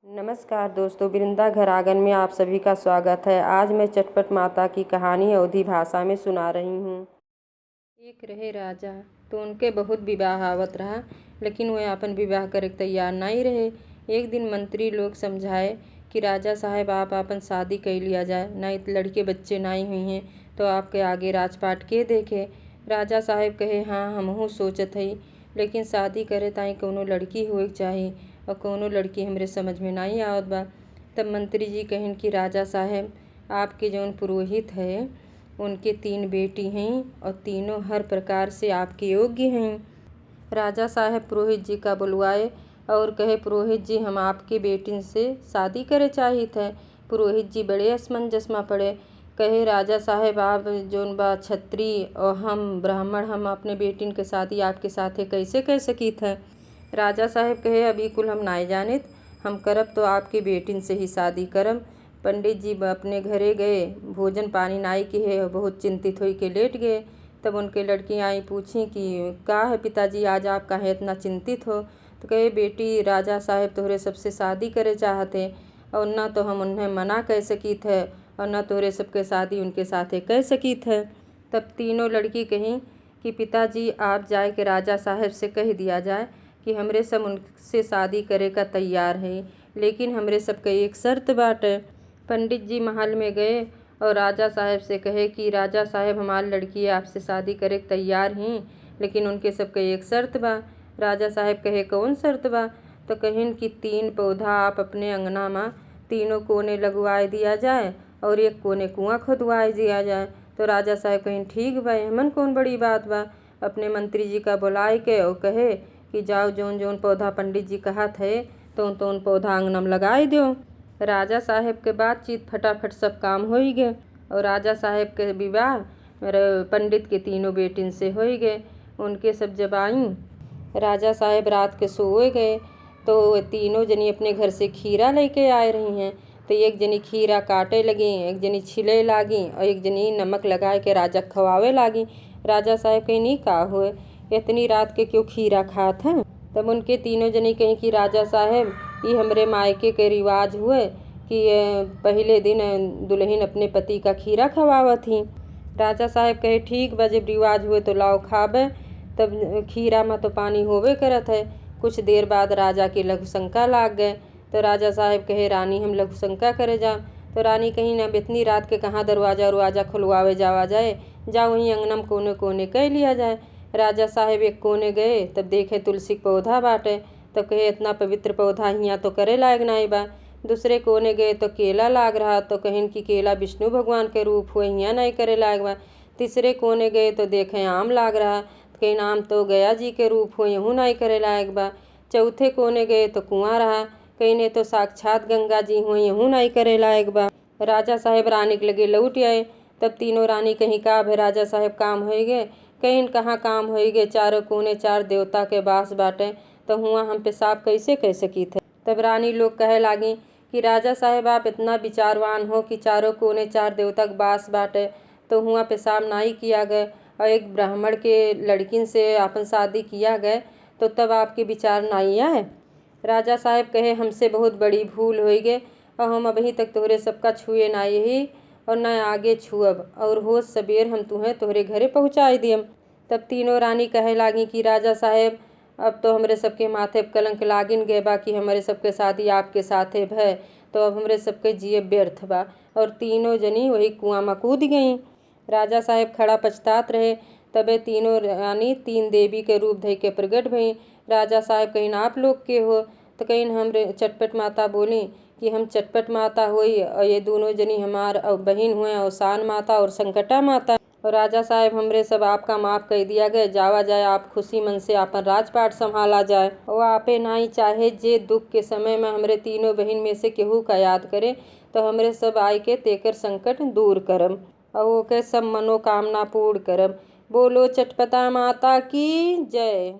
नमस्कार दोस्तों, वृंदा घर आंगन में आप सभी का स्वागत है। आज मैं चटपट माता की कहानी अवधी भाषा में सुना रही हूँ। एक रहे राजा, तो उनके बहुत विवाह आवत रहा, लेकिन वे अपन विवाह करे तैयार नहीं रहे। एक दिन मंत्री लोग समझाए कि राजा साहब आप अपन शादी कर लिया जाए, नहीं तो लड़के बच्चे नहीं हुई हैं तो आपके आगे राजपाट के देखे। राजा साहब कहे हाँ हमहू सोचत हई, लेकिन शादी करे ताई कोनो लड़की होए के चाही और कोनो लड़की हमरे समझ में नहीं आवत बा। तब मंत्री जी कहिन कि राजा साहब आपके जौन पुरोहित है उनके 3 बेटी हैं और तीनों हर प्रकार से आपके योग्य हैं। राजा साहब पुरोहित जी का बुलवाए और कहे पुरोहित जी हम आपके बेटिन से शादी करे चाहित है। पुरोहित जी बड़े असमंजस में पड़े, कहे राजा साहब आप जौन बा क्षत्रिय और हम ब्राह्मण, हम अपने बेटिन के शादी आपके साथे कैसे कर सकीत है। राजा साहब कहे अभी कुल हम नाई जानित, हम करब तो आपके बेटिन से ही शादी करम। पंडित जी अपने घरे गए, भोजन पानी नाई के है, बहुत चिंतित हुई के लेट गए। तब उनके लड़की आई पूछी कि का है पिताजी आज आप काहे इतना चिंतित हो। तो कहे बेटी राजा साहब तोहरे सबसे शादी करे चाहते और ना तो हम उन्हें मना कर सकीत है और ना तोहरे सबके शादी उनके साथे कर सकीत है। तब तीनों लड़की कहीं कि पिताजी आप जाए के राजा साहब से कह दिया जाए कि हमरे सब उनसे शादी करे का तैयार है, लेकिन हमरे सबके एक शर्त बाटे। पंडित जी महल में गए और राजा साहब से कहे कि राजा साहब हमारी लड़की आपसे शादी करे के तैयार हैं, लेकिन उनके सबके एक शर्त बा। राजा साहब कहे कौन शर्त बा। तो कहिन कि 3 पौधा आप अपने अंगना में तीनों कोने लगवाए दिया जाए और एक कोने कुआं खुदवाए दिया जाए। तो राजा साहब कहिन ठीक बा, हमन कौन बड़ी बात बा। अपने मंत्री जी का बुलाए के और कहे कि जाओ जौन जौन पौधा पंडित जी कहत है तो पौधा अंगना में लगाए दो। राजा साहब के बातचीत फटाफट सब काम हो ही गए और राजा साहब के विवाह पंडित के तीनों बेटिन से हो ही गए। उनके सब जब आई, राजा साहब रात के सोए गए तो तीनों जनी अपने घर से खीरा लेके आए रही हैं। तो एक जनी खीरा काटे लगी, एक जनी छिले लागी और एक जनी नमक लगाए के राजा खवावे लागी। राजा साहब कहीं नहीं का हुए इतनी रात के क्यों खीरा खात हैं। तब उनके तीनों जनी कहीं कि राजा साहब ये हमरे मायके के रिवाज हुए कि पहले दिन दुल्हन अपने पति का खीरा खवावत थी। राजा साहब कहे ठीक बा, जब रिवाज हुए तो लाओ खाबे। तब खीरा में तो पानी होवे करत है। कुछ देर बाद राजा के लघु शंका लाग गए। तो राजा साहब कहे रानी हम लघु शंका करे जा। तो रानी कहीं ना इतनी रात के कहाँ दरवाजा खुलवावे जावा जाए, जाओ वहीं अंगना में कोने कोने कह लिया जाए। राजा साहब एक कोने गए, तब देखे तुलसी का पौधा बाटे। तब कहे इतना पवित्र पौधा यहाँ तो करे लायक नहीं बा। दूसरे कोने गए तो केला लाग रहा, तो कहिन कि केला विष्णु भगवान के रूप हुए, यहाँ नहीं करे लायक बा। तीसरे कोने गए तो देखे आम लाग रहा, तो कहीं आम तो गया जी के रूप हुए, यूँ नहीं करे लायक बा। चौथे कोने गए तो कुआं रहा, कहीं ने तो साक्षात गंगा जी हुए, यूँ नहीं करे लायक बा। राजा साहब रानी के लगे लौट आए। तब तीनों रानी कहीं का भाई राजा साहब काम हो गए, कहीं कहाँ काम हो गए। चारों कोने 4 देवता के बास बाटे, तो हुआ हम पेशाब कैसे कह सकी थे। तब रानी लोग कहे लागी कि राजा साहब आप इतना विचारवान हो कि चारों कोने 4 देवता के बास बाटे तो हुआ पेशाब नहीं किया गए और एक ब्राह्मण के लड़किन से अपन शादी किया गए तो तब आपके विचार नहीं आए। राजा साहब कहे हमसे बहुत बड़ी भूल हो गए और हम अभी तक तोहरे सबका छुए नहीं ही और न आगे छुअब, और हो सबेर हम तुम्हें तोहरे घरे पहुँचाई दियम। तब तीनों रानी कहे लागी कि राजा साहब अब तो हमरे सबके माथे कलंक लागिन गए बा कि हमारे सबके शादी आपके साथे भय, तो अब हमरे सबके जिए व्यर्थ बा। और तीनों जनी वही कुआं में कूद गई। राजा साहब खड़ा पछतात रहे। तबे तीनों रानी 3 देवी के रूप धई के प्रगट भई। राजा साहब कहीं आप लोग के हो, तो कहीं हमरे चटपट माता बोली कि हम चटपट माता हुई और ये दोनों जनी हमार बहन हुए अवसान माता और संकटा माता। और राजा साहब हमरे सब आपका माफ़ कर दिया गए, जावा जाए आप खुशी मन से अपन राजपाट संभाला जाए। और आपे नहीं चाहे जे दुख के समय में हमरे तीनों बहन में से केहू का याद करे तो हमरे सब आय के तेकर संकट दूर करम और ओके सब मनोकामना पूर्ण करम। बोलो चटपटा माता की जय।